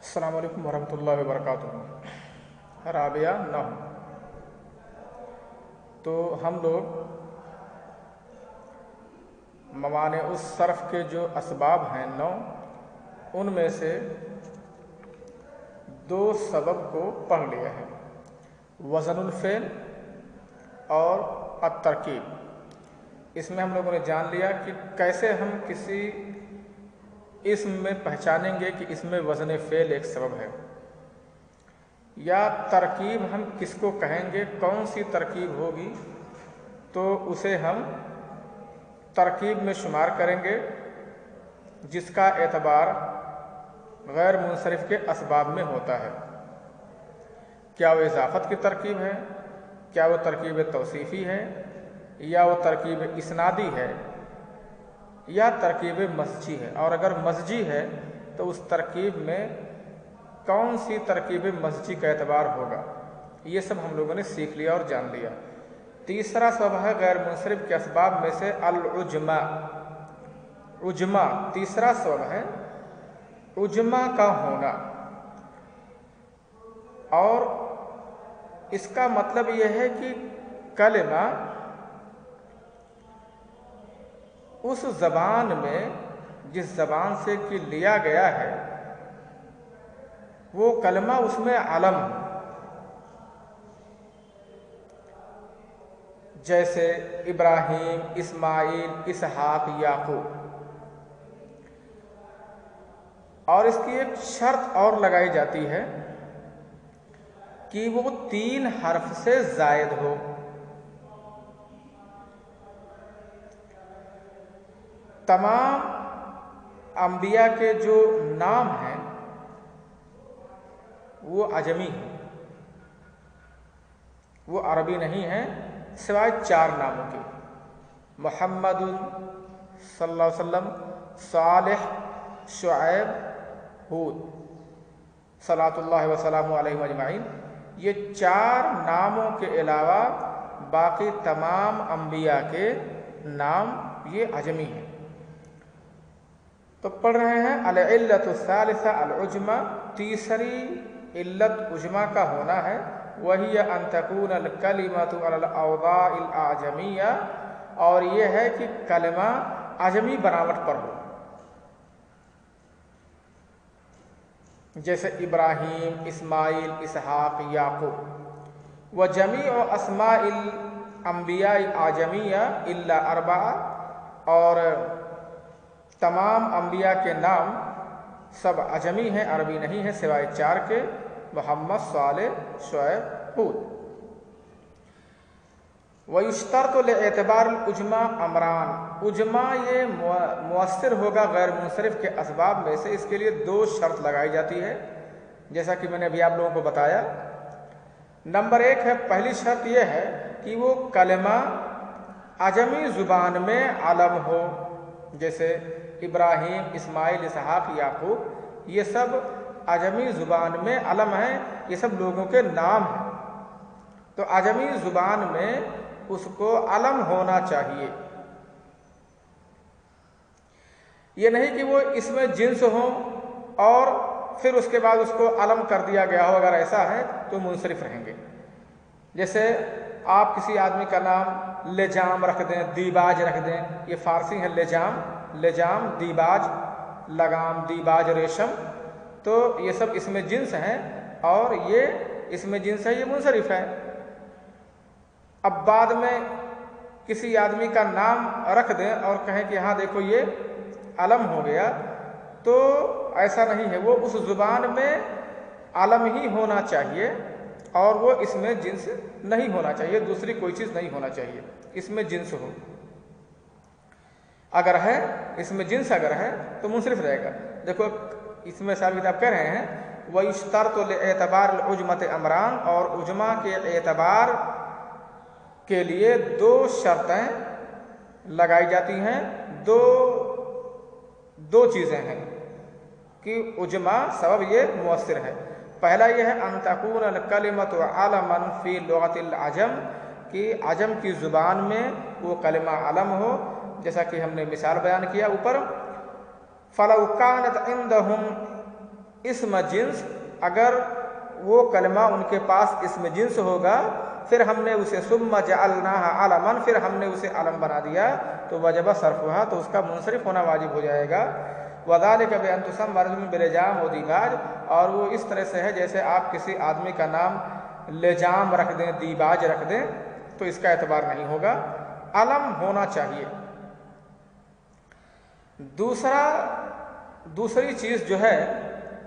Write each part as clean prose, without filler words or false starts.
السلام علیکم ورحمۃ اللہ وبرکاتہ۔ رابعہ نحو۔ تو ہم لوگ موانع الصرف کے جو اسباب ہیں 9، ان میں سے 2 سبب کو پڑھ لیا ہے، وزن الفعل اور الترکیب۔ اس میں ہم لوگوں نے جان لیا کہ کیسے ہم کسی اسم میں پہچانیں گے کہ اس میں وزن فعل ایک سبب ہے، یا ترکیب ہم کس کو کہیں گے، کون سی ترکیب ہوگی تو اسے ہم ترکیب میں شمار کریں گے جس کا اعتبار غیر منصرف کے اسباب میں ہوتا ہے۔ کیا وہ اضافت کی ترکیب ہے، کیا وہ ترکیب توصیفی ہے، یا وہ ترکیب اسنادی ہے، یا ترکیب مزجی ہے، اور اگر مزجی ہے تو اس ترکیب میں کون سی ترکیب مزجی کا اعتبار ہوگا، یہ سب ہم لوگوں نے سیکھ لیا اور جان لیا۔ تیسرا سبب ہے غیر منصرف کے اسباب میں سے العجمہ۔ عجمہ تیسرا سبب ہے عجمہ کا ہونا، اور اس کا مطلب یہ ہے کہ کلمہ اس زبان میں جس زبان سے کہ لیا گیا ہے وہ کلمہ اس میں علم ہو، جیسے ابراہیم، اسماعیل، اسحاق، یعقوب۔ اور اس کی ایک شرط اور لگائی جاتی ہے کہ وہ 3 حرف سے زائد ہو۔ تمام انبیاء کے جو نام ہیں وہ عجمی ہیں، وہ عربی نہیں ہیں، سوائے 4 ناموں کے: محمد صلی اللہ علیہ وسلم، صالح، شعیب، ہود، صلوات اللہ وسلام علیہ اجمعین۔ یہ 4 ناموں کے علاوہ باقی تمام انبیاء کے نام یہ عجمی ہیں۔ تو پڑھ رہے ہیں العلۃ الثالثہ العجمہ، تیسری علت عجمہ کا ہونا ہے، وہی ان تکون الکلمۃ علی الاوضاع الاعجمیہ، اور یہ ہے کہ کلمہ عجمی بناوٹ پر ہو، جیسے ابراہیم، اسماعیل، اسحاق، یعقوب۔ وجمیع اسماء الانبیاء اعجمیہ الا 4، اور تمام انبیاء کے نام سب عجمی ہیں، عربی نہیں ہیں، سوائے 4 کے: محمد، صالح، شعیب، ہود۔ وَيُشْتَرْطُ لِاعْتِبَارِ الْعُجْمَةِ أَمْرَانِ، عجمہ یہ مؤثر ہوگا غیر منصرف کے اسباب میں سے، اس کے لیے 2 شرط لگائی جاتی ہے، جیسا کہ میں نے ابھی آپ لوگوں کو بتایا۔ نمبر 1 ہے، پہلی شرط یہ ہے کہ وہ کلمہ عجمی زبان میں علم ہو، جیسے ابراہیم، اسماعیل، اسحاق، یعقوب، یہ سب عجمی زبان میں علم ہیں، یہ سب لوگوں کے نام ہیں، تو عجمی زبان میں اس کو علم ہونا چاہیے۔ یہ نہیں کہ وہ اس میں جنس ہوں اور پھر اس کے بعد اس کو علم کر دیا گیا ہو، اگر ایسا ہے تو منصرف رہیں گے۔ جیسے آپ کسی آدمی کا نام لجام رکھ دیں، دیباج رکھ دیں، یہ فارسی ہے لجام، لجام، دیباج، لگام، دیباج، ریشم، تو یہ سب اس میں جنس ہیں، اور یہ اس میں جنس ہے، یہ منصرف ہے۔ اب بعد میں کسی آدمی کا نام رکھ دیں اور کہیں کہ ہاں دیکھو یہ علم ہو گیا، تو ایسا نہیں ہے، وہ اس زبان میں علم ہی ہونا چاہیے، اور وہ اس میں جنس نہیں ہونا چاہیے، دوسری کوئی چیز نہیں ہونا چاہیے، اس میں جنس ہو۔ اگر ہے، اس میں جنس اگر ہے تو منصرف رہے گا۔ دیکھو اس میں صاحب کتاب کہہ رہے ہیں وَيُشْتَرْطُ لِاعْتِبَارِ الْعُجْمَةِ أَمْرَانِ، اور عجمہ کے اعتبار کے لیے 2 شرطیں لگائی جاتی ہیں، دو چیزیں ہیں کہ عجمہ سبب یہ مؤثر ہے۔ پہلا یہ ہے ان تکون الکلمۃ علما فی لغۃ العجم، کہ عجم کی زبان میں وہ کلمہ علم ہو، جیسا کہ ہم نے مثال بیان کیا اوپر۔ فَلَوْ كَانَتْ عِنْدَهُمْ اسم جنس، اگر وہ کلمہ ان کے پاس اسم جنس ہوگا پھر ہم نے اسے ثم جعلناها علما، پھر ہم نے اسے علم بنا دیا تو وجب صرفها، تو اس کا منصرف ہونا واجب ہو جائے گا۔ وذلك بأن تسمى رجل بلجام و دیباج، اور وہ اس طرح سے ہے جیسے آپ کسی آدمی کا نام لجام رکھ دیں، دیباج رکھ دیں، تو اس کا اعتبار نہیں ہوگا، علم ہونا چاہیے۔ دوسری چیز جو ہے،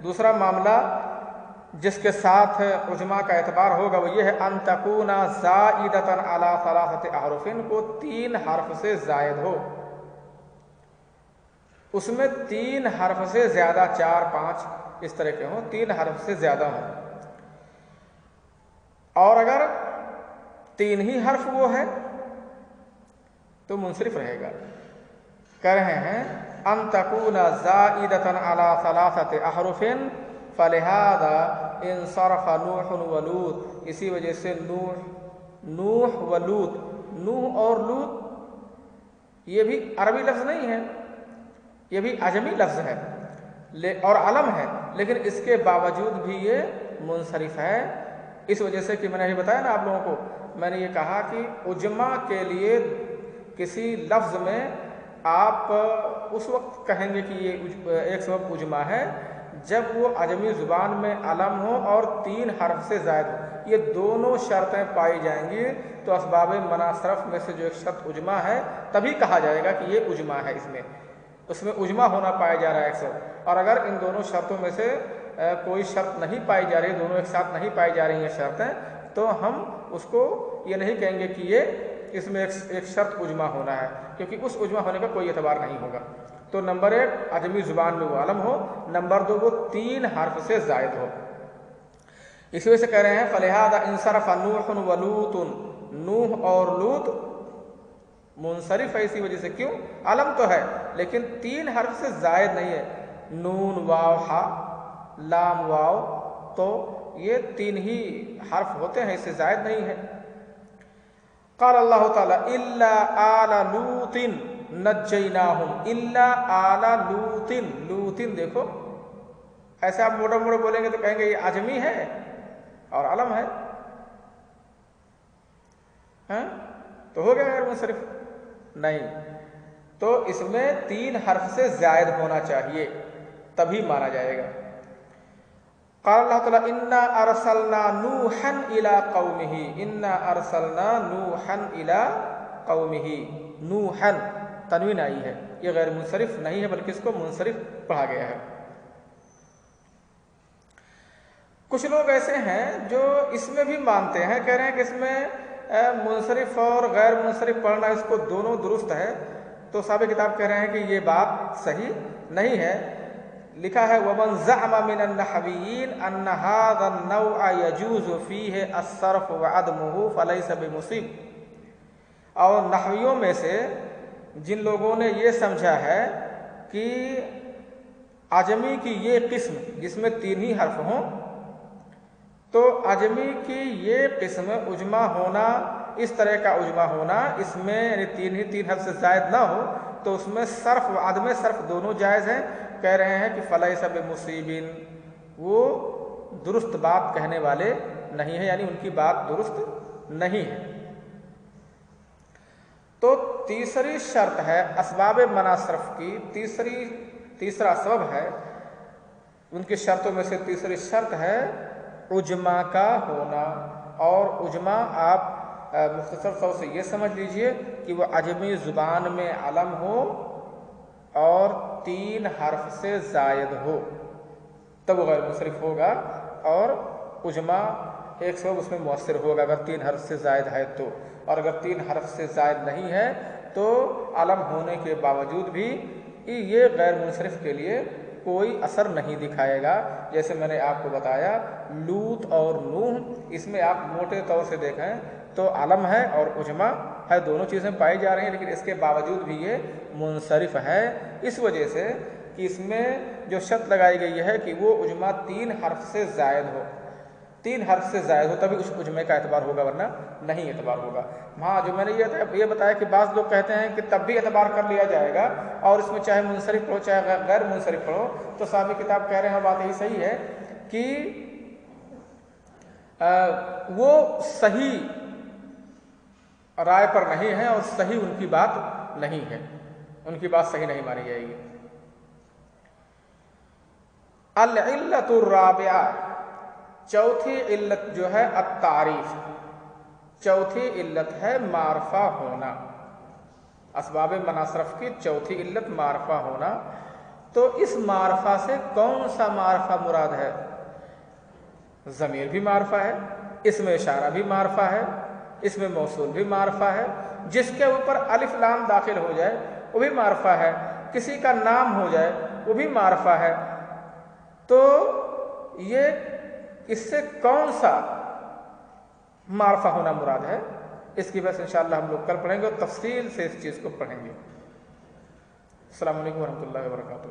دوسرا معاملہ جس کے ساتھ عجمہ کا اعتبار ہوگا وہ یہ ہے ان تکون زائدۃ علی ثلاثۃ احرف، کو 3 حرف سے زائد ہو، اس میں 3 حرف سے زیادہ 4 5 اس طرح کے ہوں، 3 حرف سے زیادہ ہوں، اور اگر 3 ہی حرف وہ ہے تو منصرف رہے گا۔ کہہ رہے ہیں ان تکون زائدۃ علی ثلاثۃ احرف فلہذا انصرف نوح و لوط، اسی وجہ سے نوح و لوط، نوح اور لوط یہ بھی عربی لفظ نہیں ہے، یہ بھی عجمی لفظ ہے اور علم ہے، لیکن اس کے باوجود بھی یہ منصرف ہے، اس وجہ سے کہ میں نے یہ بتایا نا آپ لوگوں کو، میں نے یہ کہا کہ عجمہ کے لیے کسی لفظ میں آپ اس وقت کہیں گے کہ یہ ایک سبب عجمہ ہے جب وہ عجمی زبان میں علم ہو اور 3 حرف سے زائد ہو، یہ دونوں شرطیں پائی جائیں گی تو اسباب منع صرف میں سے جو ایک شرط عجمہ ہے تبھی کہا جائے گا کہ یہ عجمہ ہے، اس میں عجمہ ہونا پایا جا رہا ہے اکثر، اور اگر ان دونوں شرطوں میں سے کوئی شرط نہیں پائی جا رہی، دونوں ایک ساتھ نہیں پائی جا رہی ہیں شرطیں، تو ہم اس کو یہ نہیں کہیں گے کہ یہ اس میں ایک شرط عجمہ ہونا ہے، کیونکہ اس عجمہ ہونے کا کوئی اعتبار نہیں ہوگا۔ تو نمبر 1 عجمی زبان میں وہ علم ہو، نمبر 2 وہ 3 حرف سے زائد ہو۔ اس وجہ سے کہہ رہے ہیں فلہذا انصرف نوح و لوط، نوح اور لوط منصرف ہے، اسی وجہ سے کیوں؟ علم تو ہے لیکن 3 حرف سے زائد نہیں ہے، نون واو ہا لام واو، تو یہ 3 ہی حرف ہوتے ہیں، اس سے زائد نہیں ہے۔ قال اللہ تعالی الا آل لوط نجیناہم، الا آل لوط، لوط دیکھو ایسے آپ موڑا موڑا بولیں گے تو کہیں گے یہ عجمی ہے اور علم ہے، تو ہو گیا غیر منصرف؟ نہیں، تو اس میں 3 حرف سے زائد ہونا چاہیے تبھی مانا جائے گا۔ قال اللہ تعالی انا ارسلنا نوحا الی قومہ، انا ارسلنا نوحا الی قومہ، نوحا تنوین آئی ہے، یہ غیر منصرف نہیں ہے بلکہ اس کو منصرف پڑھا گیا ہے۔ کچھ لوگ ایسے ہیں جو اس میں بھی مانتے ہیں، کہہ رہے ہیں کہ اس میں منصرف اور غیر منصرف پڑھنا اس کو دونوں درست ہے، تو صاحب کتاب کہہ رہے ہیں کہ یہ بات صحیح نہیں ہے۔ لکھا ہے ومن زعم من النحویین ان هذا النوع يجوز فيه الصرف وعدمه فليس بمصیب، اور نحویوں میں سے جن لوگوں نے یہ سمجھا ہے کہ عجمی کی یہ قسم جس میں 3 ہی حرف ہوں، تو عجمی کی یہ قسم عجمہ ہونا، اس طرح کا عجمہ ہونا، اس میں یعنی 3 حرف سے زائد نہ ہو تو اس میں صرف و عدم صرف دونوں جائز ہیں۔ کہہ رہے ہیں کہ فلیس بمصیبین، وہ درست بات کہنے والے نہیں ہیں، یعنی ان کی بات درست نہیں ہے۔ تو تیسری شرط ہے اسباب منع صرف کی، تیسرا سبب ہے ان کی شرطوں میں سے تیسری شرط ہے عجمہ کا ہونا، اور عجمہ آپ مختصر طور سے یہ سمجھ لیجئے کہ وہ عجمی زبان میں علم ہو اور 3 حرف سے زائد ہو تب وہ غیر منصرف ہوگا، اور عجمہ ایک سبب اس میں مؤثر ہوگا اگر 3 حرف سے زائد ہے تو، اور اگر 3 حرف سے زائد نہیں ہے تو علم ہونے کے باوجود بھی یہ غیر منصرف کے لیے کوئی اثر نہیں دکھائے گا۔ جیسے میں نے آپ کو بتایا لوط اور نوح، اس میں آپ موٹے طور سے دیکھیں تو علم ہے اور عجمہ ہے، دونوں چیزیں پائی جا رہی ہیں، لیکن اس کے باوجود بھی یہ منصرف ہے، اس وجہ سے کہ اس میں جو شرط لگائی گئی ہے کہ وہ عجمہ 3 حرف سے زائد ہو، 3 حرف سے زائد ہو تبھی اس اجمے کا اعتبار ہوگا، ورنہ نہیں اعتبار ہوگا۔ ہاں جو میں نے یہ بتایا کہ بعض لوگ کہتے ہیں کہ تب بھی اعتبار کر لیا جائے گا، اور اس میں چاہے منصرف پڑھو چاہے غیر منصرف پڑھو، تو صاحب کتاب کہہ رہے ہیں، بات یہی صحیح ہے کہ وہ صحیح رائے پر نہیں ہے، اور صحیح ان کی بات نہیں ہے، ان کی بات صحیح نہیں مانی جائے گی۔ العلت الرابعہ، چوتھی علت جو ہے التعریف، چوتھی علت ہے معرفہ ہونا۔ اسباب مناصرف کی چوتھی علت معرفہ ہونا۔ تو اس معرفہ سے کون سا معرفہ مراد ہے؟ ضمیر بھی معرفہ ہے، اس میں اشارہ بھی معرفہ ہے، اس میں موصول بھی معرفہ ہے، جس کے اوپر الف لام داخل ہو جائے وہ بھی معرفہ ہے، کسی کا نام ہو جائے وہ بھی معرفہ ہے۔ تو یہ اس سے کون سا معرفہ ہونا مراد ہے، اس کی بس انشاءاللہ ہم لوگ کل پڑھیں گے اور تفصیل سے اس چیز کو پڑھیں گے۔ السلام علیکم ورحمۃ اللہ وبرکاتہ۔